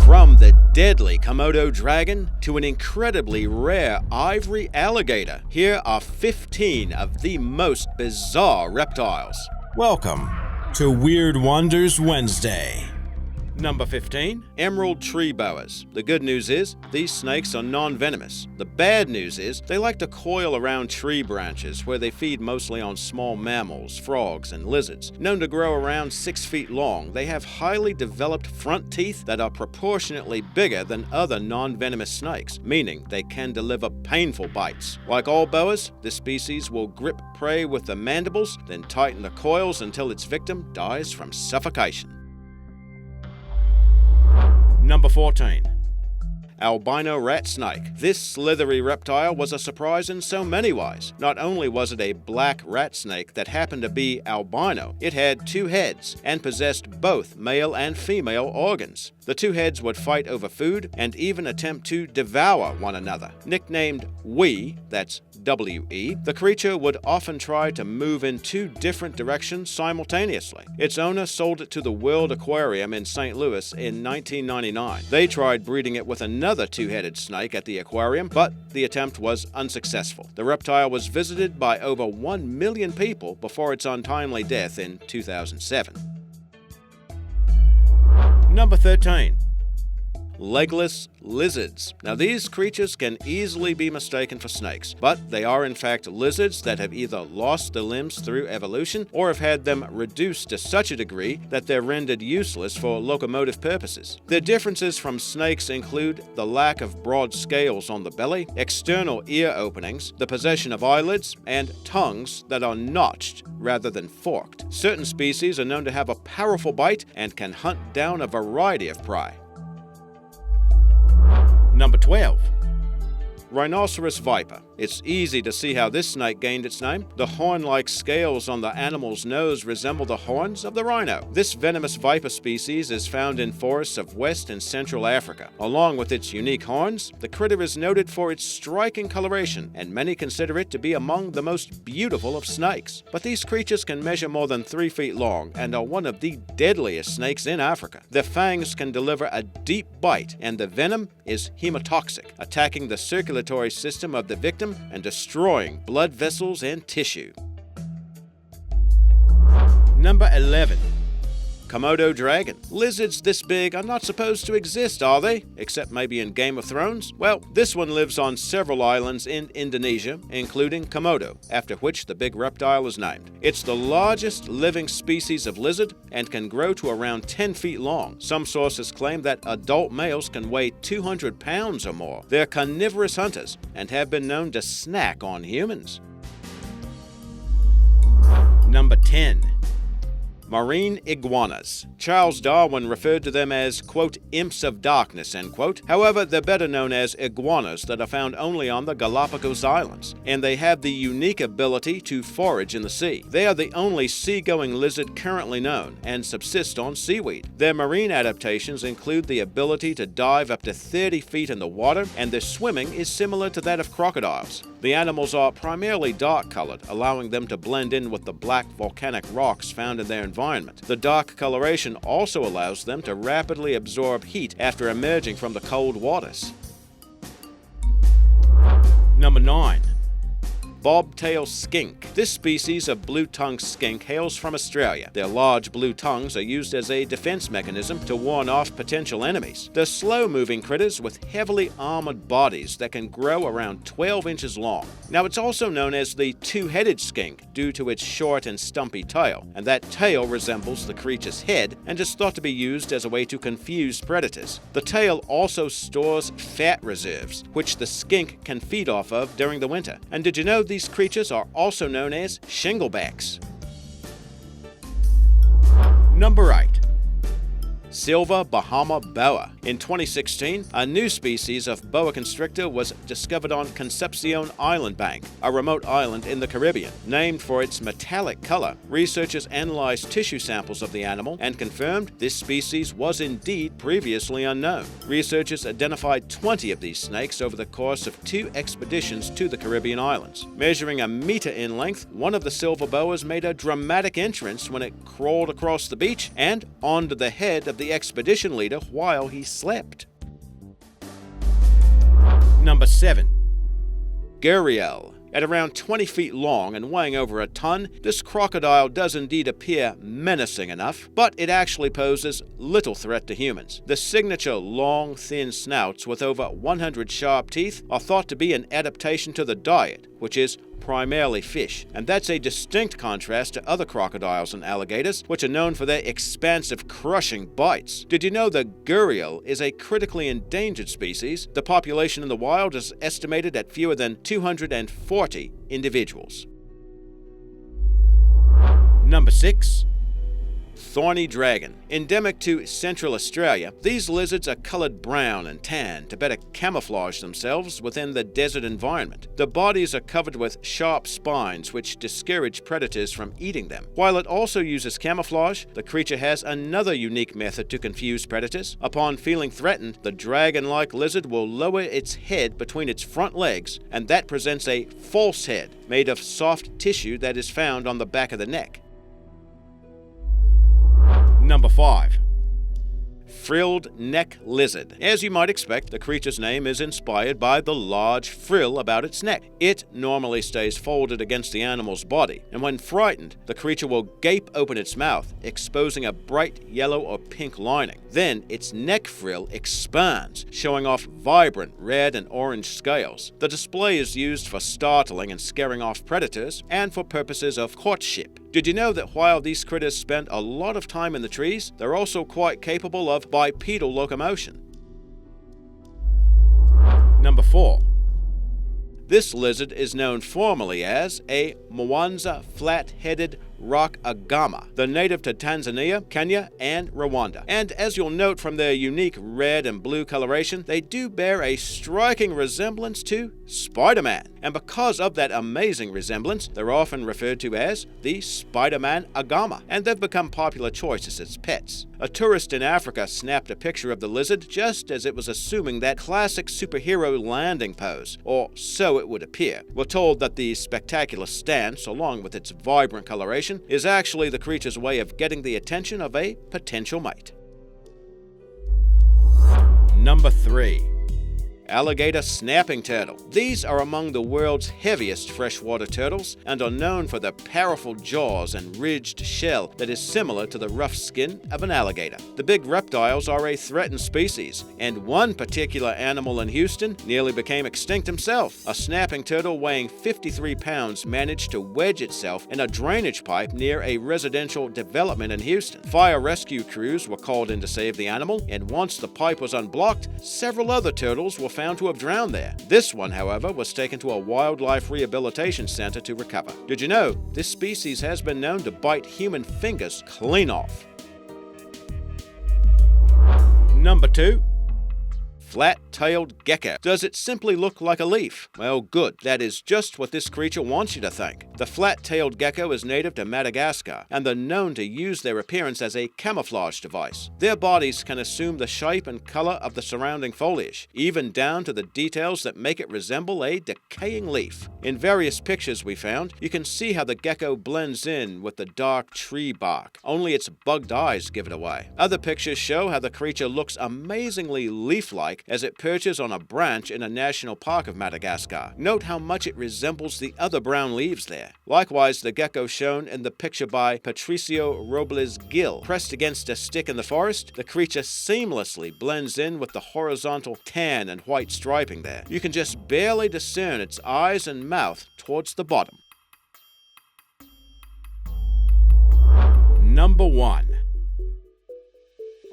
From the deadly Komodo Dragon to an incredibly rare ivory alligator, here are 15 of the most bizarre reptiles. Welcome to Weird Wonders Wednesday. Number 15. Emerald tree boas. The good news is, these snakes are non-venomous. The bad news is, they like to coil around tree branches where they feed mostly on small mammals, frogs, and lizards. Known to grow around 6 feet long, they have highly developed front teeth that are proportionately bigger than other non-venomous snakes, meaning they can deliver painful bites. Like all boas, this species will grip prey with the mandibles, then tighten the coils until its victim dies from suffocation. Number 14. Albino rat snake. This slithery reptile was a surprise in so many ways. Not only was it a black rat snake that happened to be albino, it had 2 heads and possessed both male and female organs. The 2 heads would fight over food and even attempt to devour one another. Nicknamed We, that's W-E, the creature would often try to move in 2 different directions simultaneously. Its owner sold it to the World Aquarium in St. Louis in 1999. They tried breeding it with another 2-headed snake at the aquarium, but the attempt was unsuccessful. The reptile was visited by over 1 million people before its untimely death in 2007. Number 13. Legless lizards. Now, these creatures can easily be mistaken for snakes, but they are in fact lizards that have either lost their limbs through evolution or have had them reduced to such a degree that they're rendered useless for locomotive purposes. Their differences from snakes include the lack of broad scales on the belly, external ear openings, the possession of eyelids, and tongues that are notched rather than forked. Certain species are known to have a powerful bite and can hunt down a variety of prey. Number 12. Rhinoceros viper. It's easy to see how this snake gained its name. The horn-like scales on the animal's nose resemble the horns of the rhino. This venomous viper species is found in forests of West and Central Africa. Along with its unique horns, the critter is noted for its striking coloration, and many consider it to be among the most beautiful of snakes. But these creatures can measure more than 3 feet long and are one of the deadliest snakes in Africa. Their fangs can deliver a deep bite, and the venom is hemotoxic, attacking the circulatory system of the victim and destroying blood vessels and tissue. Number 11. Komodo Dragon. Lizards this big are not supposed to exist, are they? Except maybe in Game of Thrones? Well, this one lives on several islands in Indonesia, including Komodo, after which the big reptile is named. It's the largest living species of lizard and can grow to around 10 feet long. Some sources claim that adult males can weigh 200 pounds or more. They're carnivorous hunters and have been known to snack on humans. Number 10. Marine iguanas. Charles Darwin referred to them as, quote, imps of darkness, end quote. However, they're better known as iguanas that are found only on the Galapagos Islands, and they have the unique ability to forage in the sea. They are the only sea-going lizard currently known and subsist on seaweed. Their marine adaptations include the ability to dive up to 30 feet in the water, and their swimming is similar to that of crocodiles. The animals are primarily dark-colored, allowing them to blend in with the black volcanic rocks found in their environment. The dark coloration also allows them to rapidly absorb heat after emerging from the cold waters. Number 9. Bobtail skink. This species of blue-tongued skink hails from Australia. Their large blue tongues are used as a defense mechanism to warn off potential enemies. They're slow-moving critters with heavily armored bodies that can grow around 12 inches long. Now, it's also known as the 2-headed skink due to its short and stumpy tail, and that tail resembles the creature's head and is thought to be used as a way to confuse predators. The tail also stores fat reserves, which the skink can feed off of during the winter. And did you know these creatures are also known as shinglebacks? Number 8. Silver Bahama boa. In 2016, a new species of boa constrictor was discovered on Concepcion Island Bank, a remote island in the Caribbean. Named for its metallic color, researchers analyzed tissue samples of the animal and confirmed this species was indeed previously unknown. Researchers identified 20 of these snakes over the course of 2 expeditions to the Caribbean islands. Measuring a meter in length, one of the silver boas made a dramatic entrance when it crawled across the beach and onto the head of the the expedition leader while he slept. Number 7. GHARIAL. At around 20 feet long and weighing over a ton, this crocodile does indeed appear menacing enough, but it actually poses little threat to humans. The signature long, thin snouts with over 100 sharp teeth are thought to be an adaptation to the diet, which is primarily fish, and that's a distinct contrast to other crocodiles and alligators, which are known for their expansive, crushing bites. Did you know the gharial is a critically endangered species? The population in the wild is estimated at fewer than 240 individuals. Number 6. Thorny Dragon. Endemic to Central Australia, these lizards are colored brown and tan to better camouflage themselves within the desert environment. The bodies are covered with sharp spines which discourage predators from eating them. While it also uses camouflage, the creature has another unique method to confuse predators. Upon feeling threatened, the dragon-like lizard will lower its head between its front legs, and that presents a false head made of soft tissue that is found on the back of the neck. Number 5. Frilled neck lizard. As you might expect, the creature's name is inspired by the large frill about its neck. It normally stays folded against the animal's body, and when frightened, the creature will gape open its mouth, exposing a bright yellow or pink lining. Then its neck frill expands, showing off vibrant red and orange scales. The display is used for startling and scaring off predators, and for purposes of courtship. Did you know that while these critters spend a lot of time in the trees, they're also quite capable of bipedal locomotion? Number 4. This lizard is known formally as a Mwanza flat-headed rock agama. They're native to Tanzania, Kenya, and Rwanda. And as you'll note from their unique red and blue coloration, they do bear a striking resemblance to Spider-Man. And because of that amazing resemblance, they're often referred to as the Spider-Man agama, and they've become popular choices as pets. A tourist in Africa snapped a picture of the lizard just as it was assuming that classic superhero landing pose, or so it would appear. We're told that the spectacular stance, along with its vibrant coloration, is actually the creature's way of getting the attention of a potential mate. Number 3. Alligator snapping turtle. These are among the world's heaviest freshwater turtles and are known for their powerful jaws and ridged shell that is similar to the rough skin of an alligator. The big reptiles are a threatened species, and one particular animal in Houston nearly became extinct himself. A snapping turtle weighing 53 pounds managed to wedge itself in a drainage pipe near a residential development in Houston. Fire rescue crews were called in to save the animal, and once the pipe was unblocked, several other turtles were found to have drowned there. This one, however, was taken to a wildlife rehabilitation center to recover. Did you know this species has been known to bite human fingers clean off? Number 2. Flat-tailed gecko. Does it simply look like a leaf? Well, good. That is just what this creature wants you to think. The flat-tailed gecko is native to Madagascar, and they're known to use their appearance as a camouflage device. Their bodies can assume the shape and color of the surrounding foliage, even down to the details that make it resemble a decaying leaf. In various pictures we found, you can see how the gecko blends in with the dark tree bark. Only its bugged eyes give it away. Other pictures show how the creature looks amazingly leaf-like as it perches on a branch in a national park of Madagascar. Note how much it resembles the other brown leaves there. Likewise, the gecko shown in the picture by Patricio Robles Gil. Pressed against a stick in the forest, the creature seamlessly blends in with the horizontal tan and white striping there. You can just barely discern its eyes and mouth towards the bottom. Number 1.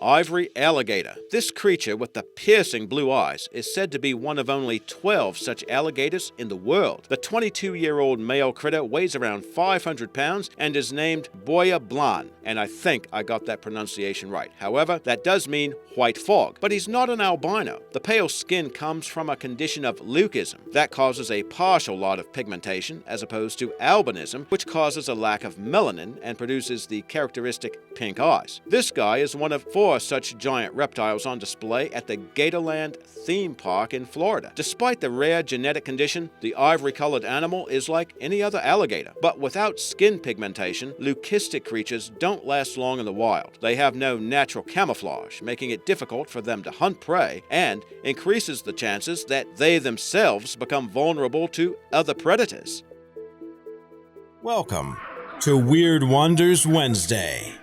Ivory alligator. This creature with the piercing blue eyes is said to be one of only 12 such alligators in the world. The 22-year-old male critter weighs around 500 pounds and is named Boya Blanc, and I think I got that pronunciation right. However, that does mean white fog, but he's not an albino. The pale skin comes from a condition of leucism that causes a partial lot of pigmentation as opposed to albinism, which causes a lack of melanin and produces the characteristic pink eyes. This guy is one of 4 more such giant reptiles on display at the Gatorland theme park in Florida. Despite the rare genetic condition, the ivory-colored animal is like any other alligator. But without skin pigmentation, leucistic creatures don't last long in the wild. They have no natural camouflage, making it difficult for them to hunt prey and increases the chances that they themselves become vulnerable to other predators. Welcome to Weird Wonders Wednesday.